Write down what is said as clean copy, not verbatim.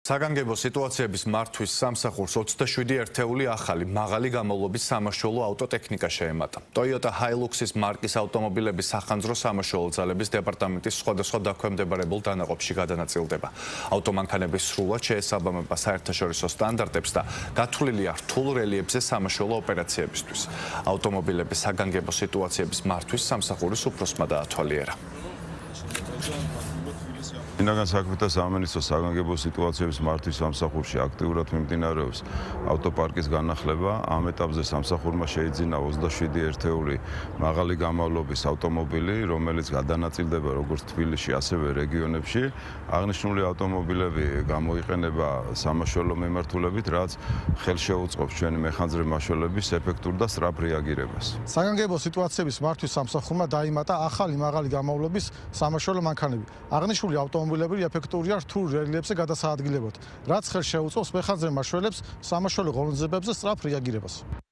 საგანგებო სიტუაციების მართვის სამსახურს 27 ერთეული ახალი მაღალი გამავლობის სამაშველო ავტოტექნიკა შეემატა. Toyota Hilux-ის მარკის ავტომობილების სახანძრო სამაშველო ძალების დეპარტამენტის სხვადასხვა დაქვემდებარებულ დანაყოფში გადანაწილდება. ავტომანქანების სრულად შეესაბამება საერთაშორისო სტანდარტებს და გათვლილია რთულ რელიეფზე სამაშველო ოპერაციებისთვის. ავტომობილების საგანგებო სიტუაციების მართვის სამსახურის უფროსმა დაათვალიერა. Ინაგან საქმეთა სამინისტროს საგანგებო სიტუაციების მართვის სამსახურში აქტიურად მიმდინარეობს ავტოპარკის განახლება. Ამ ეტაპზე სამსახურმა შეიძინა 27 ერთეული მაღალი გამავლობის ავტომობილი, რომელიც გადანაწილდება როგორც თბილისში, ასევე რეგიონებში. აღნიშნული ავტომობილები გამოიყენება სამაშველო მიმართულებით, რაც ხელშეუწყობს ჩვენი მეხანძრე მაშველების ეფექტურ და სწრაფ რეაგირებას. საგანგებო სიტუაციების მართვის სამსახურმა დაიმატა ახალი მაღალი გამავლობის სამაშველო მანქანები. აღნიშნული ავტომობილები ეფექტურია რთულ რელიეფზე გადასაადგილებად, რაც ხელს შეუწყობს მეხანძრე მაშველებს სამაშველო ღონისძიებებზე სწრაფ რეაგირებას.